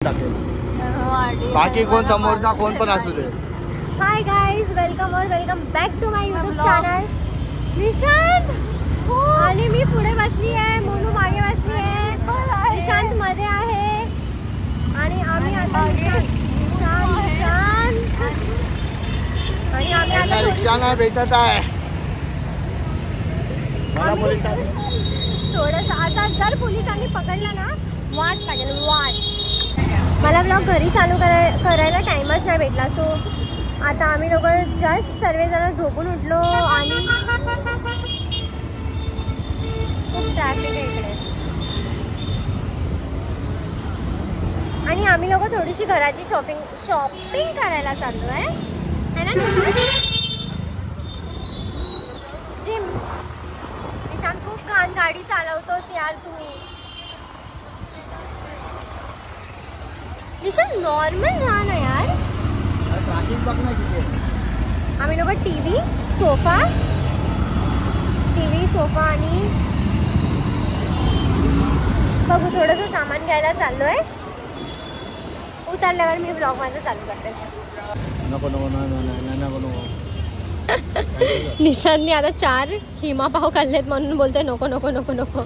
बाकी कोण समोरचा कोण पण असू दे. Hi guys, welcome back to my YouTube channel. Nishant आणि मी पुढे बसली आहे, मोनू मागे बसली आहे, निशांत मध्ये आहे आणि आम्ही आता निशांत आणि आम्ही आता रिक्षाला भेटत आहे. थोडंसं आता जर पोलिसांनी पकडलं ना वाट लागेल वाट. मला ब्लॉग घरी चालू करायला टाइमच नाही भेटला. सो आता आम्ही लोक जस्ट सर्वजण झोपून उठलो आणि खूप ट्रॅफिक आहे इकडे आणि आम्ही लोक थोडीशी घराची शॉपिंग करायला चाललो आहे ना. जिम निशांत खूप घाण गाडी चालवतोस यार तू. निशांत नॉर्मल राहा ना यार. आम्ही लोक टीव्ही सोफा आणि बघू थोडंसं सामान घ्यायला चाललोय. उतरल्यावर मी ब्लॉग माझा चालू करते. निशांतने आता 4 हिमा पाव खाल्लेत म्हणून बोलतोय नको नको नको नको.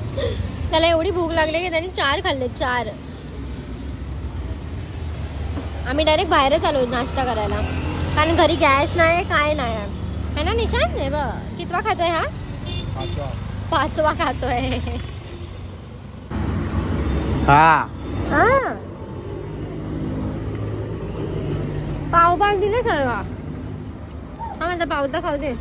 त्याला एवढी भूक लागली की त्याने 4 खाल्ले 4. आम्ही डायरेक्ट बाहेरच आलो नाश्ता करायला कारण घरी गॅस नाही काय नाही है ना निशांत. हे बघ कितवा खातोय हा. 5वा खातोय. पाव पाव दिले सर्व. हा माझा पावता खाऊ दे.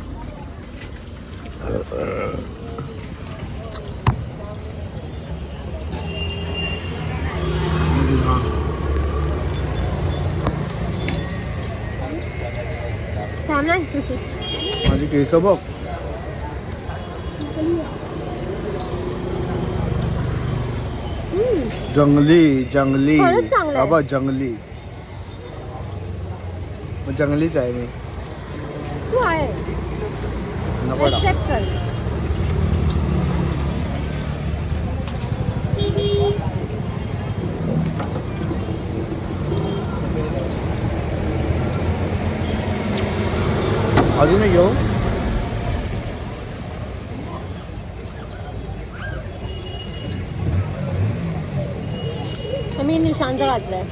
माझी केस बघ. जंगली बाबा जंगली. जंगलीच आहे मी. तू आहे नको एक्सेप्ट कर. अजून घेऊ. मी निशांतचं घातलंय.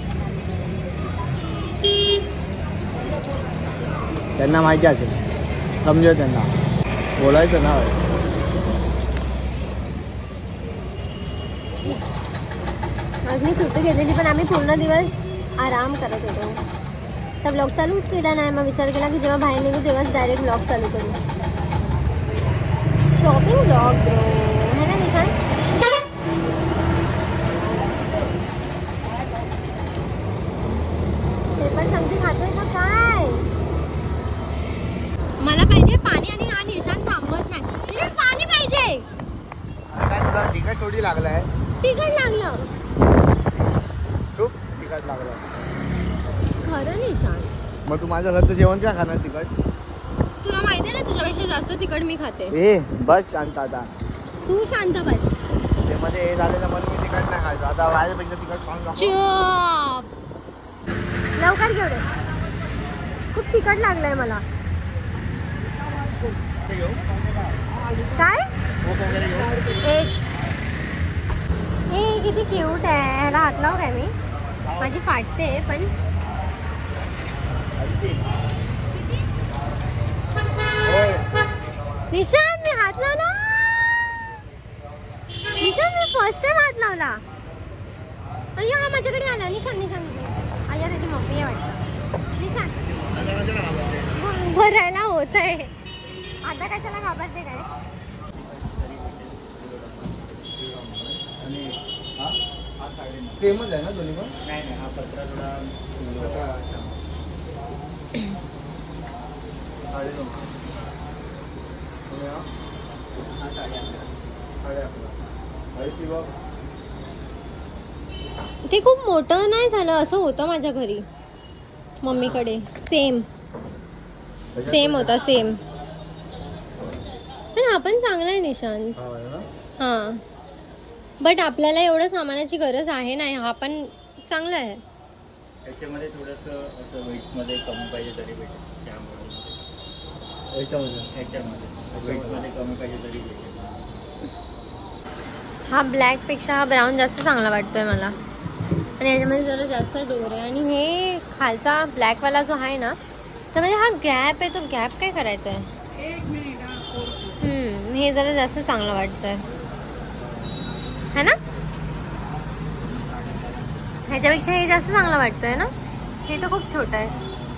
त्यांना माहिती असेल समजेल त्यांना बोलायचं ना. आज मी सुट्टी घेतलेली पण आम्ही पूर्ण दिवस आराम करत होतो. तर ब्लॉग चालूच केला नाही. मग विचार केला की जेव्हा बाहेर निघू तेव्हाच डायरेक्ट ब्लॉग चालू करू. शॉपिंग ब्लॉग ब्रो है ना निशांत. पेपर संगती खातोय का काय. मला पाहिजे पाणी आणि हा निशांत थांबत नाही. निशांत पाणी पाहिजे. काय तुला तिखट थोडी लागलाय. तिखट लागलं. खूप तिखट लागलं खरं निशांत. मग तू माझ्या घरचं जेवण काय खाणार तिखट. तुला माहिती आहे ना तुझ्यापेक्षा जास्त तिखट मी खाते. ए बस शांत आता. तू शांत बस. ते मध्ये हे झालेलं म्हणून मी तिखट नाही खायचो. आता माझ्यापेक्षा तिखट खाऊन दाखव. चुप. लवकर घेऊ दे. खूप तिखट लागलंय मला. काय एक हे किती क्यूट आहे. ह्याला हात लावू काय मी. माझी फाटते पण निशांत मी हात लावला. निशांत मी फर्स्ट टाइम हात लावला. अय्या हा माझ्याकडे आला. निशांत अय्या त्याची मम्मी आहे वाटतं. निशांत भरायला होत आहे. आता कशाला घाबरते काय. सेमच आहे ना दोन्ही पण. नाही हा पत्रा थोडा 11.5. ते खूप मोठं नाही झालं. असं होतं माझ्या घरी मम्मीकडे. सेम होता सेम. पण आपण चांगला आहे निशांत. हा बट आपल्याला एवढं सामानाची गरज आहे नाही. हा पण चांगला आहे. याच्यामध्ये थोडंसं असं वेटमध्ये कमी पाहिजे तरी भेटेल त्यामुळे याच्यामध्ये वेटमध्ये कमी पाहिजे तरी भेटेल. हा ब्लॅकपेक्षा हा ब्राऊन जास्त चांगला वाटतोय मला आणि याच्यामध्ये जरा जास्त डोर आहे. आणि हे खालचा ब्लॅकवाला जो आहे ना त्यामध्ये हा गॅप आहे तो गॅप काय करायचा आहे. हे जरा जास्त चांगलं वाटतंय है ना. ह्याच्यापेक्षा हे जास्त चांगलं वाटतंय ना. हे तर खूप छोटं आहे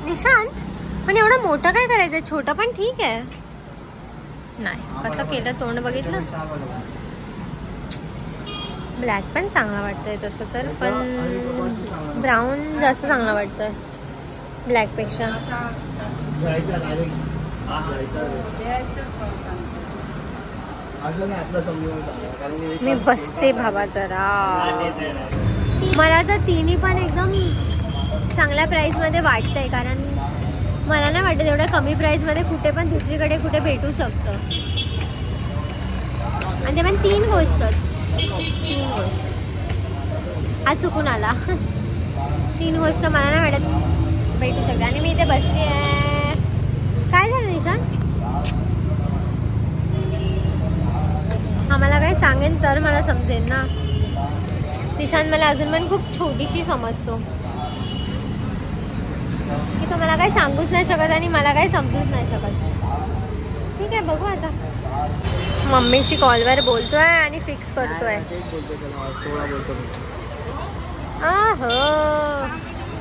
निशांत. पण एवढं मोठं काय करायचंय. छोटं पण ठीक आहे. नाही कसं केलं तोंड बघितलं. ब्लॅक पण चांगला वाटतंय तसं तर पण ब्राऊन जास्त चांगला वाटतंय ब्लॅकपेक्षा. मी बसते बाबा जरा. मला तर तिन्ही पण एकदम चांगल्या प्राईसमध्ये वाटतंय कारण मला नाही वाटत एवढ्या कमी प्राईसमध्ये कुठे पण दुसरीकडे कुठे भेटू शकतं. आणि ते पण तीन गोष्ट आज चुकून आला. तीन गोष्ट मला नाही वाटत भेटू शकते. आणि मी इथे बसली आहे. काय झालं निशांत. आम्हाला काय सांगेन तर मला समजेल ना. निशांत मला अजून पण खूप छोटीशी समजतो की तो मला काही सांगूच नाही शकत आणि मला काही समजूच नाही शकत. ठीक आहे बघू आता. मम्मीशी कॉलवर बोलतोय आणि फिक्स करतोय.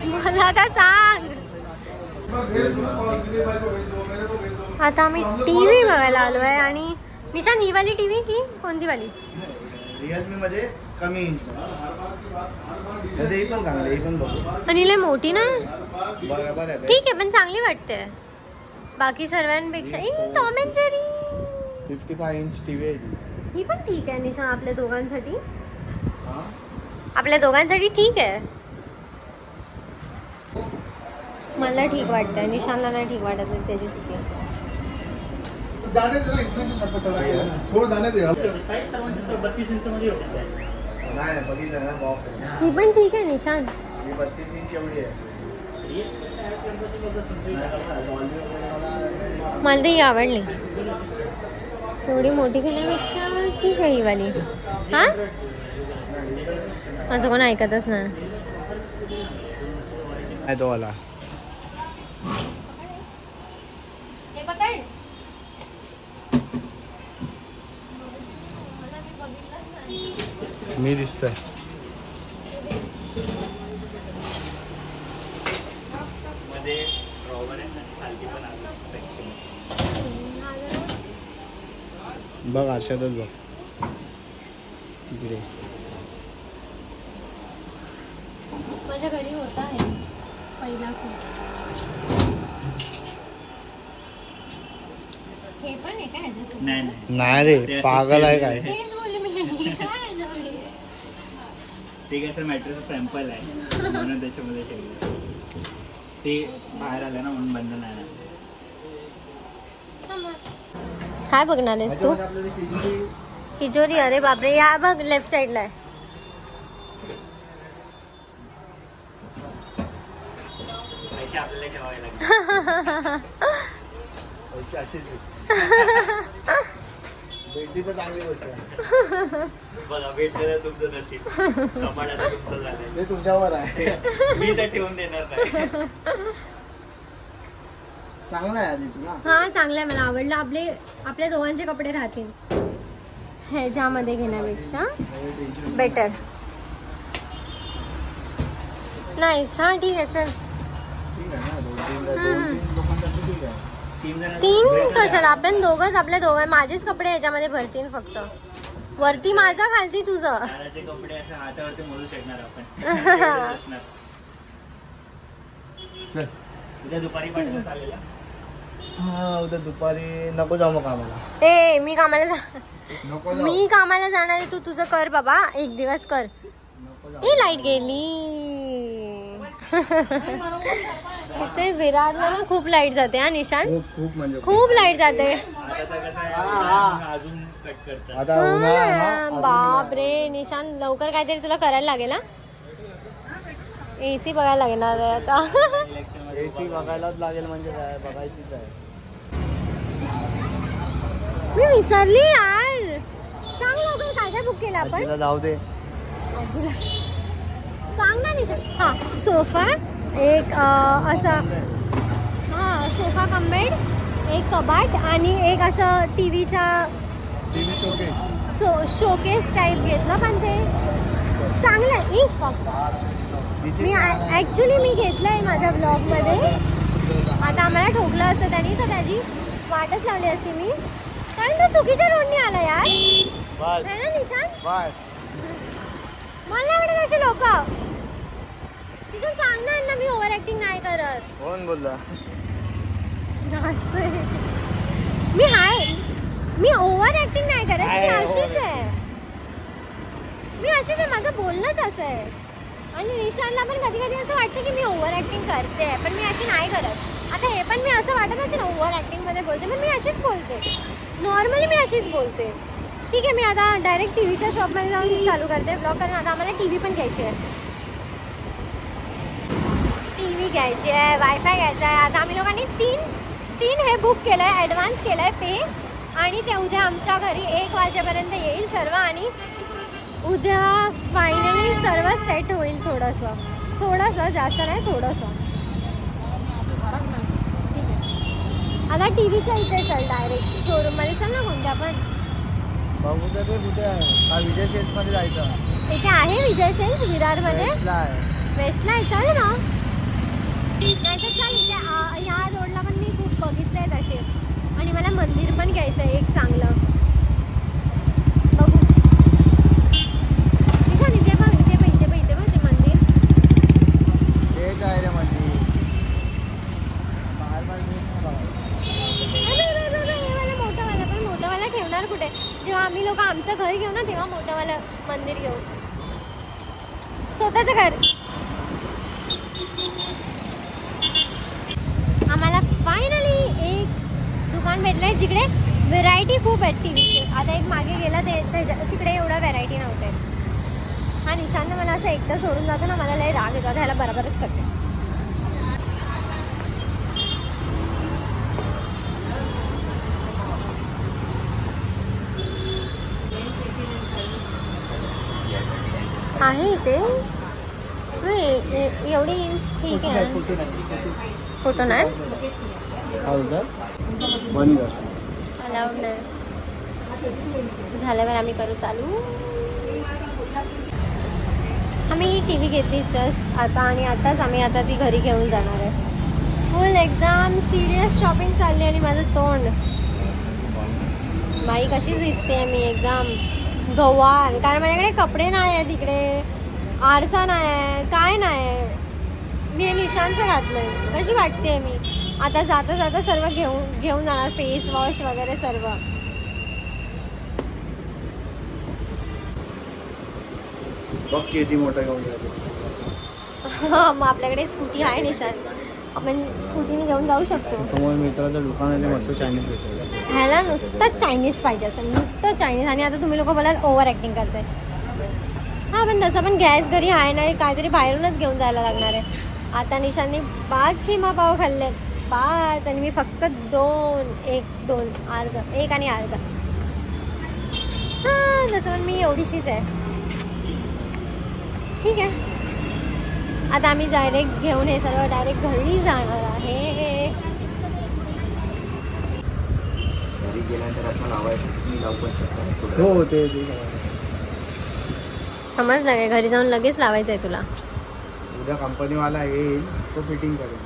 मला का सांग. आता आम्ही टीव्ही बघायला आलोय. आणि निशांत ही वाली टीव्ही की कोणती वाली. रिअलमी मध्ये कमी इंच मध्ये पण चांगली पण बघू. आणि लय मोठी ना. बरोबर आहे. ठीक आहे पण चांगली वाटते बाकी सर्वांपेक्षा. Tom and Jerry 55 inch TV आहे ही पण ठीक आहे निशांत. आपल्या दोघांसाठी ठीक आहे. मला ठीक वाटतंय निशांतला नाही ठीक वाटत नाही. त्याची चुकी आहे. जाने दे ना इतना छोड़ जाने दे. साईज सर्वांची 32 इंचमध्ये होती साईज. नाही बघितलं ना बॉक्स आहे. ही पण ठीक आहे निशांत. ही 32 इंच एवढी आहे. मला ती आवडली. एवढी मोठी घेण्यापेक्षा ठीक आहे ही वाली. हा माझं कोण ऐकतच नाही. तो वाला हे पकड. मी दिसतोय. मध्ये ड्रॉवर आहे ना खालती पण आहे सेक्शन. बघ आरशातच बघ तिकडे. माझ्या घरी होता आहे पहिला खूप. हे पण आहे का ह्याच्यासोबत. नाही रे पागल आहे काय. तेच बोलले मी. काय ते कसं मॅट्रेस सॅम्पल आहे म्हणून त्याच्यामध्ये ठेवलं. ते बाहेर आलं ना म्हणून बंद नाही. काय बघणार आहेस तू. तिजोरी. अरे बापरे या बघ लेफ्ट साइडला आहे. पैसे आपल्याला ठेवावे लागले. पैसे असेच भेटली तर चांगली गोष्ट आहे. बघा भेटलेलं तुमचं नशीब. कपाटाचं तुमचं झालंय. ते तुमच्यावर आहे. मी तर ठेवून देणार नाही. चांगला आहे आधी तू ना. हा चांगला आहे. मला आवडलं. आपल्या दोघांचे कपडे राहतील ह्याच्यामध्ये घेण्यापेक्षा बेटर. नाही हा ठीक आहे चल. ठीक आहे ना. 2-3 लोकांसाठी ठीक आहे. 3 कशाला. आपण दोघंच आपल्या दोघं. माझेच कपडे ह्याच्यामध्ये भरतील फक्त. वरती माझा खालती तुझं. कपडे असं हातावरती मोडू शकणार आपण. चल उद्या दुपारी पाठवलं चालेल. हा उद्या दुपारी नको जाऊ मग कामाला. ए मी कामाला नको जाऊ. मी कामाला जाणार आहे. तू तुझं कर बाबा. एक दिवस कर. ए लाईट गेली. इथे विरारला ना खूप लाईट जाते. हा निशांत खूप म्हणजे खूप लाईट जाते. अजून कट करतात. आता उन्हाळा आहे ना. बाप रे निशांत लवकर काहीतरी तुला करायला लागेल. AC बघायला लागणार आहे आता. AC बघायलाच लागेल म्हणजे काय, बघायचीच आहे. मी विसरली यार. सांग लवकर काय काय बुक केलं आपण. आजीला जाऊ दे. आजीला सांग ना निशा. हा सोफा एक असं, हा सोफा कम बेड, एक कबाट आणि एक असं टीव्हीच्या टीव्ही शोकेस. शोकेस टाईप घेतलं पण ते चांगलं आहे. मी ॲक्च्युली मी घेतलंय माझ्या ब्लॉगमध्ये. आता आम्हाला ठोकलं असतं त्यांनी तर त्याची वाटच लावली असती मी, कारण तो चुकीच्या रोडने आला यार. बस है ना निशान. बस. मला आवडत असे लोक. निशान सांग ना यांना मी ओव्हर ऍक्टिंग नाही करत. कोण बोलला? मी ओव्हर ऍक्टिंग नाही करत. मी अशीच आहे. माझं बोलणंच असं आहे. आणि निशानला पण कधी कधी असं वाटतं की मी ओव्हर ऍक्टिंग करते, पण मी अशी नाही करत. आता हे पण मी असं वाटत असेल ओव्हर ऍक्टिंग मध्ये बोलते, पण मी अशीच बोलते. नॉर्मली मी अशीच बोलते. ठीक आहे, मी आता डायरेक्ट टीव्हीच्या शॉपमध्ये जाऊन चालू करते ब्लॉग, कारण आता आम्हाला टीव्ही पण घ्यायची आहे. टीव्ही घ्यायची आहे, वायफाय घ्यायचा आहे. आता आम्ही लोकांनी तीन हे बुक केलं आहे, ॲडव्हान्स केलं आहे पे. आणि ते उद्या आमच्या घरी 1 वाजेपर्यंत येईल सर्व. आणि उद्या फायनली सर्व सेट होईल. थोडंसं जास्त नाही, थोडंसं. आता टीव्हीच्या इथे चल, डायरेक्ट शोरूममध्ये चल ना. कोणत्या पण बघू दे. ते कुठे आहे? का विजय सेल्समध्ये जायचं? इथे आहे विजय सेल्स विरारमध्ये. वेस्टला आहे. वेस्टला आहे, चल ना. नाही तर चल इथे या रोडला पण मी खूप बघितलं आहे तसे. आणि मला मंदिर पण घ्यायचं आहे एक चांगलं. बघू इथे पण ते मंदिर. तेच आहे रे मंदिर. मोठंवाला ठेवणार कुठे? जेव्हा आम्ही लोक आमचं घर घेऊ ना, तेव्हा मोठंवाला मंदिर घेऊ. स्वतःचं घर. आम्हाला फायनली एक दुकान भेटलंय जिकडे व्हेरायटी खूप आहेत टीव्हीचे. आता एक मागे गेला तिकडे एवढा व्हेरायटी नव्हते. हा निशांत मला असं एकटं सोडून जातो ना, मला लय राग येतो. ह्याला बरोबरच करते. आहे इथे एवढी इंच ठीक आहे. फोटो नाही बंद अलाउड नाही. झाल्यावर आम्ही करू चालू. आम्ही ही टी व्ही घेतली जस्ट आता, आणि आताच आम्ही आता ती घरी घेऊन जाणार आहे. फुल एकदम सिरियस शॉपिंग चालली. आणि माझं तोंड बाई कशी दिसते मी, एकदम गवार. कारण माझ्याकडे कपडे नाही आहेत, तिकडे आरसा नाही आहे, काय नाही आहे. मी निशांचं घातलंय. कशी वाटते मी आता जाता जाता सर्व घेऊन जाणार, फेस वॉश वगैरे सर्व. बघ किती मोठं घेऊन जातो. हां, मग आपल्याकडे स्कूटी आहे निशान, आपण स्कूटीने घेऊन जाऊ शकतो. समोर मित्राचं दुकान आहे, ते मस्त चायनीज भेटतं. ह्याला नुसतं चायनीज पाहिजे असं, नुसतं चायनीज. आणि आता तुम्ही लोक मला ओव्हर ॲक्टिंग करताय. हां, पण तसं पण गॅस घरी आहे नाही, काहीतरी बाहेरूनच घेऊन जायला लागणार आहे. आता निशांनी 5 खिमा पाव खाल्ले, 5. आणि मी फक्त 2 एक आणि अर्धा. हां, तसं पण मी एवढीशीच आहे. ठीक आहे, आता आम्ही डायरेक्ट घेऊन हे सर्व डायरेक्ट घरी जाणार आहे. घरी गेल्यानंतर असं लावू पण शकतो. हो, ते समजलं काय? घरी जाऊन लगेच लावायचं आहे तुला. उद्या कंपनीवाला येईल, तो फिटिंग करेल.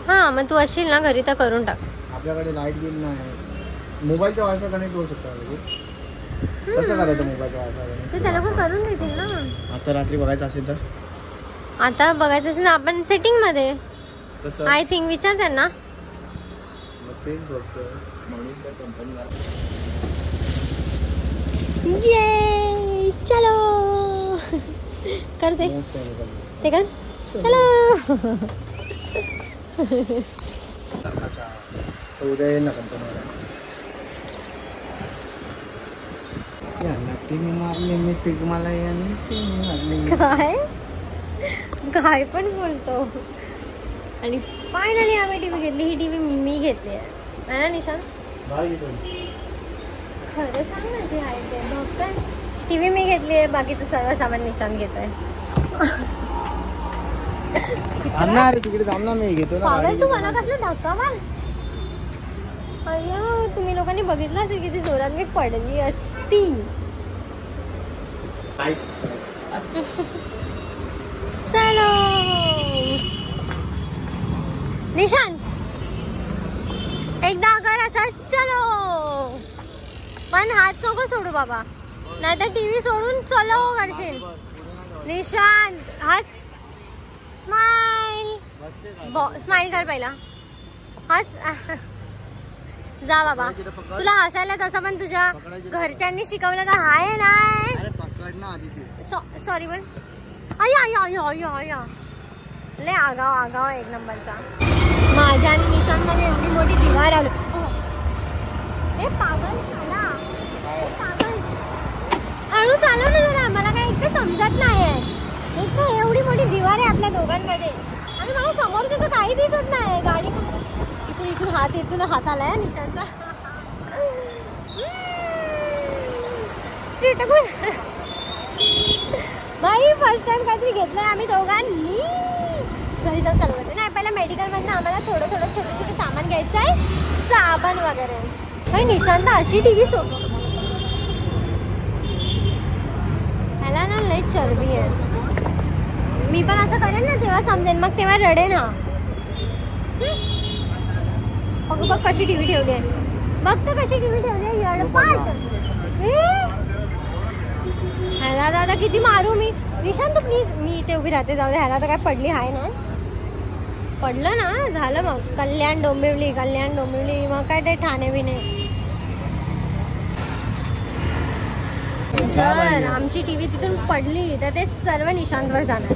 हां, मग तू असशील ना घरी तर करून टाक. आपल्याकडे लाईट बिल नाही. मोबाईलच्या वायफाय कनेक्ट होऊ शकतो. कसं करायचं मोबाईलच्या वायफाय? ते त्या लोक करून देतील ना. आता रात्री बघायचं असेल तर? आता बघायचं असेल ना आपण सेटिंगमध्ये. कसं? आय थिंक विचार त्यांना. तेच बघतो म्हणून त्या कंपनीवाला. ये चलो करते ते कर. चलो उद्या येईल ना कंपनीवाला. ती मारली, मी पिक मला मारली. काय काय पण बोलतो. आणि फायनली आम्ही टीव्ही घेतली. ही टीव्ही मी घेतली आहे ना निशांत? खरं सांग ना जे आहे ते. बघताय टीव्ही मी घेतली आहे, बाकीचं सर्व सामान निशांत घेतोय. तिकडे थांब ना, मी घेतो ना. पागल तू मला कसला धक्का मार. अय्या तुम्ही लोकांनी बघितलं असेल किती जोरात मी पडली असती. चलो निशांत एकदा अगर असा चलो, पण हात नको सोडू बाबा, नाही तर टीव्ही सोडून चलो करशील. निशांत हस, स्माइल, स्माइल कर पहिला, हस. जा बाबा, तुला हसायला तसं पण तुझ्या घरच्यांनी शिकवलं तर आहे नाही. सॉरी पण अय्या लय आगाव एक नंबरचा. माझ्या आणि निशांत मध्ये एवढी मोठी दिवार आली. ए पागल झाला, हळू चालव ना जरा, मला काय एक तर समजत नाही. एक तर एवढी मोठी दिवार आहे आपल्या दोघांमध्ये आणि मला समोर तिथं काही दिसत नाही. गाडी इथून हात, इथून हात आलाय निशांतचा. चिटकून भाई फर्स्ट टाइम काहीतरी घेतलंय आम्ही दोघांनी. घरी जाऊन चालवते नाही, पहिला मेडिकल मधनं आम्हाला थोडं छोटे सामान घ्यायचं आहे, साबण वगैरे. भाई निशांत अशी टीव्ही सोड, ह्याला ना लई चरबी आहे. मी पण असं करेन ना तेव्हा समजेन, मग तेव्हा रडेन. हा बघ कशी टीव्ही ठेवली आहे, बघ तर कशी टीव्ही ठेवली आहे. येडपाट. ह्याला दादा किती मारू मी. निशांत प्लीज, मी इथे उभी राहते, जाऊ दे. ह्याला तर काय पडली आहे ना, पडलं ना झालं. मग कल्याण डोंबिवली, मग काय ते ठाणे बिणे. जर आमची टीव्ही तिथून पडली तर ते सर्व निशांतवर जाणार.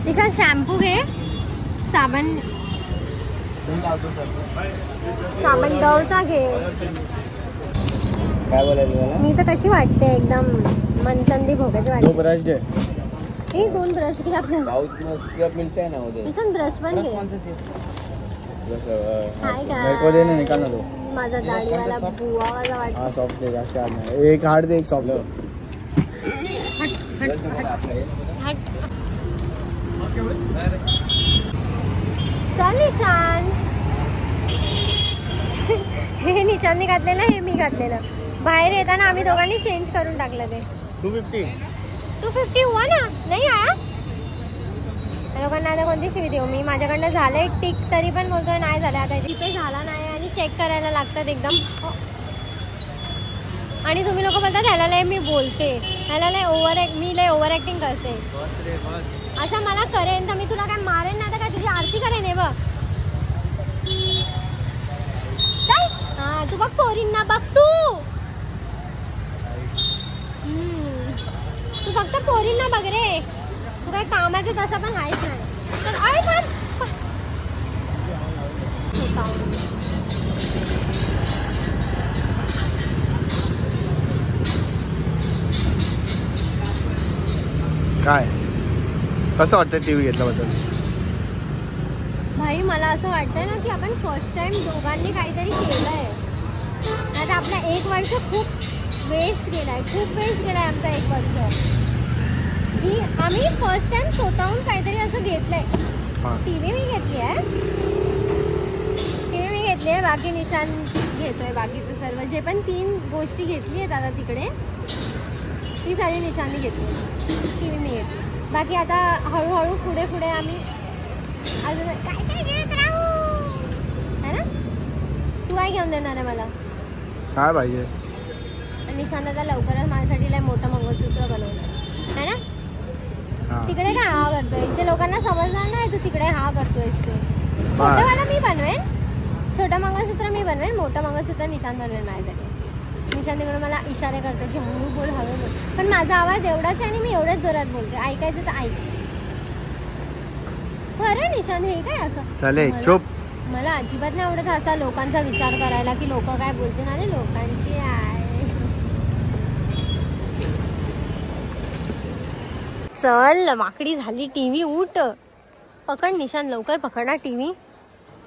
निशांत शॅम्पू घे, साबण डवचा घे. काय बोलायचं मी तर कशी वाटते एकदम मनचंदी भोगाची वाटते. ब्रश दे. हे 2 ब्रश घे आपल्याला. स्क्रब मिळते है ना उधर. निशांत ब्रश पण घे. हाय मेरे दे ना, निकाल ना दो. माझा दाढीवाला बुवा वाला वाटतो. हाँ सॉफ्ट दे, ऐसे आना है. एक हार्ड दे, एक सॉफ्ट दे. चल निशांत. हे निशांतने घातलेलं, हे मी घातलेलं. बाहेर येताना आम्ही दोघांनी चेंज करून टाकलं ते. 250 हुआ ना, नाही आया. त्या लोकांना आता कोणती शिवी देऊ मी. माझ्याकडनं झालंय टिक, तरी पण बोलतोय नाही झालं. आता जिपे झाला नाही आणि चेक करायला लागतात एकदम. आणि तुम्ही लोक बोलतात ह्याला लय मी बोलते, ह्याला लय मी लय ओव्हर ऍक्टिंग करते. असं मला करेन तर मी तुला काय मारेन ना, तर काय तुझी आरती करेन. हे बघ काय, हा तू बघ पोरींना बघ. तू फक्त पोरींना बघ रे, तू काय कामाचं तसं पण आहेच नाही. तर आय थांब. काय कसं वाटतं टीव्ही घेतल्याबद्दल? भाई मला असं वाटतंय ना की आपण फर्स्ट टाइम दोघांनी काहीतरी केलंय. आता आपला 1 वर्ष खूप वेस्ट गेलाय आमचा 1 वर्ष. ही आम्ही फर्स्ट टाइम स्वतःहून काहीतरी असं घेतलंय. टीव्ही मी घेतली आहे, बाकी निशान घेतोय. बाकीचं सर्व जे पण 3 गोष्टी घेतली आहेत आता तिकडे, ती सारी निशांनी घेतली. टीव्ही मी घेतली. बाकी आता हळूहळू पुढे आम्ही अजून काय घेत राहू, है ना. तू काय घेऊन देणार आहे मला? काय पाहिजे? निशांत आता लवकरच माझ्यासाठी लय मोठं मंगळसूत्र बनवणार, है ना. तिकडे काय हा करतोय, इथे लोकांना समजणार नाही तू तिकडे हा करतोयस. ते छोटंवाला मी बनवेन, छोटं मंगळसूत्र मी बनवेन, मोठं मंगळसूत्र निशांत बनवेन माझ्यासाठी. निशांत तिकडे मला इशारे करतो की हळू बोल. पण माझा आवाज एवढाच आहे आणि मी एवढ्याच जोरात बोलते. ऐकायचं तर ऐक. खरं निशांत हे काय असं चले चुप. मला अजिबात नाही आवडत असा लोकांचा विचार करायला की लोक काय बोलतील. अरे लोकांची आहे. चल वाकडी झाली टीव्ही. उठ पकड निशान, लवकर पकड ना टीव्ही.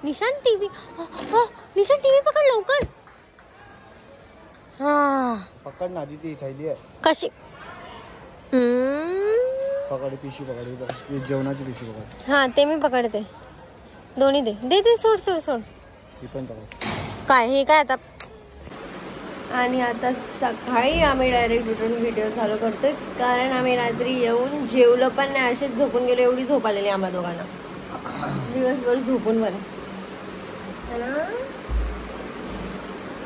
निशान टीव्ही, निशान टीव्ही पकड लवकर. हा पकड ना, ती थैली आहे. कशी पकड पिशवी, पकड जेवणाची पिशवी पकड. हा ते मी पकडते. दोन्ही दे दे दे. सोड सोड सोड. ती पण पकड. काय हे काय आता. आणि आता सकाळी आम्ही डायरेक्ट उठून व्हिडिओ चालू करतोय, कारण आम्ही रात्री येऊन जेवलो पण नाही, असेच झोपून गेलो. एवढी झोप आलेली आम्हा दोघांना. दिवसभर झोपून बरं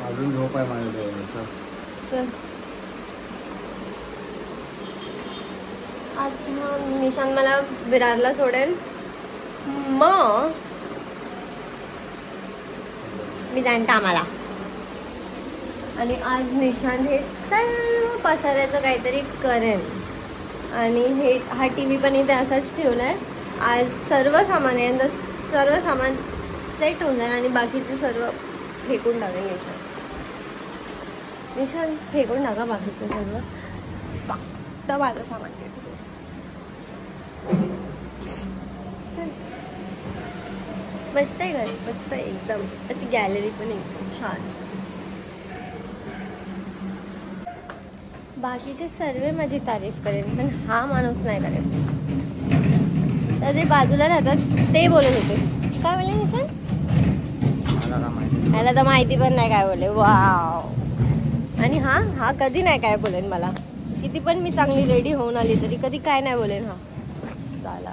अजून झोप आहे माझ्याकडे. चल आता निशांत मला विरारला सोडेल, मग मी जाईन कामाला. आणि आज निशांत हे सर्व पसाऱ्याचं काहीतरी करेन. आणि हा टीव्ही पण इथे असाच ठेवलाय. आज सर्व सामान आहे, सर्व सामान सेट होऊन जाईल आणि बाकीचे सर्व फेकून टाकेल निशांत. निशांत फेकून टाका बाकीचं सर्व, फक्त माझं सामान ठेवतो. चल मस्त आहे घर, मस्त आहे एकदम. अशी गॅलरी पण एकदम छान. बाकीचे सर्व माझी तारीफ करेन, पण हा माणूस नाही करेन. तर ते बाजूला राहतात ते बोलत होते. काय बोलले निशांत? याला तर माहिती पण नाही काय बोलले. वाव. आणि हा कधी नाही काय बोलेन मला. किती पण मी चांगली रेडी होऊन आली तरी कधी काय नाही बोलेन हा. चला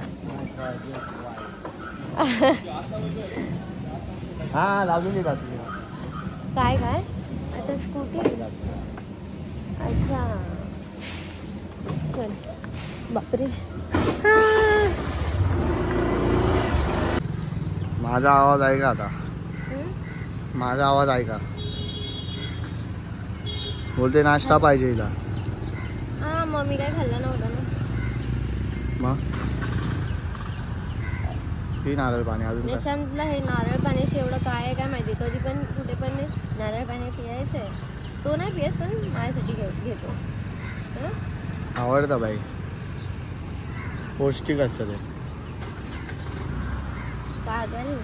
हा लावून दे. काय काय. अच्छा स्कूटी. अच्छा चल. बापरे. माझा आवाज आहे का आता? माझा आवाज आहे का? बोलते नाश्ता पाहिजे हिला. हा मग मी काय खाल्लं नव्हतं ना. मग ही नारळ पाणी अजून काय? निशांतला हे नारळ पाण्याशी एवढं काय आहे काय माहिती. कधी पण कुठे पण नारळ पाणी पियायचं आहे. तो नाही पियत पण माझ्यासाठी घेतो. आवडतं बाई, पौष्टिक असतं ते. काय झालं?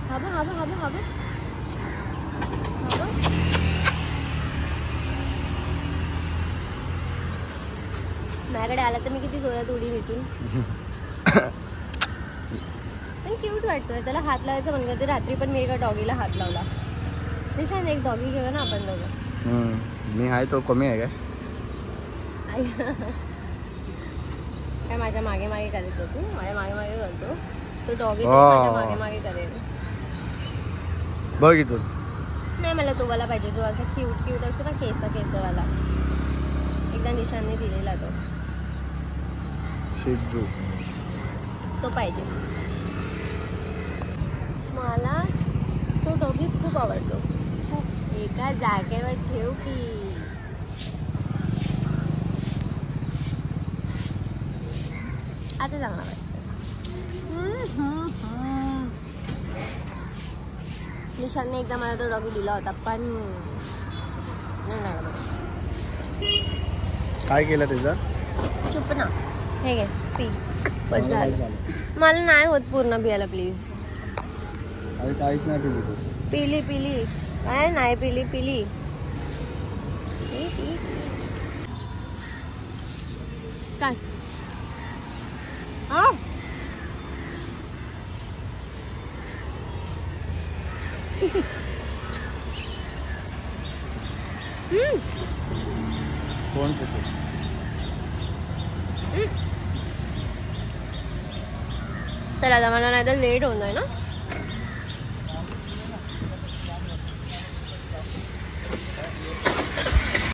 हवा हवा हवा हवा हवा. माझ्याकडे आला तर मी किती जोरात उडी भेटून. पण क्यूट वाटतोय. त्याला हात लावायचं म्हणलं होते रात्री, पण मी एका डॉगीला हात लावला. निशांत एक डॉगी घेऊ ना आपण दोघं. मी आहे तो कमी आहे काय? काय माझ्या मागे मागे करायचं तू. माझ्या मागे मागे करतो तो डॉगी. माझ्या मागे मागे करेल. बघ इथून. नाही मला तो वाला पाहिजे जो असा क्यूट क्यूट असतो ना, केसवाला. एकदा निशांनी दिलेला तो शिजू, तो पाहिजे मला. तो डॉगी खूप आवडतो. खूप. एका जागेवर ठेव की. आता चांगला वाटतं. निशांतने एकदा मला तो डॉगी दिला होता पण काय केलं त्याचा? चुप ना. हे घे पी. बस झालं. मला नाही होत पूर्ण पियाला प्लीज. अरे काहीच नाही पिली तू. पिली काय नाही पिली. काय कोण पुसू? चला आता मला नाही तर लेट होऊन जाईल ना.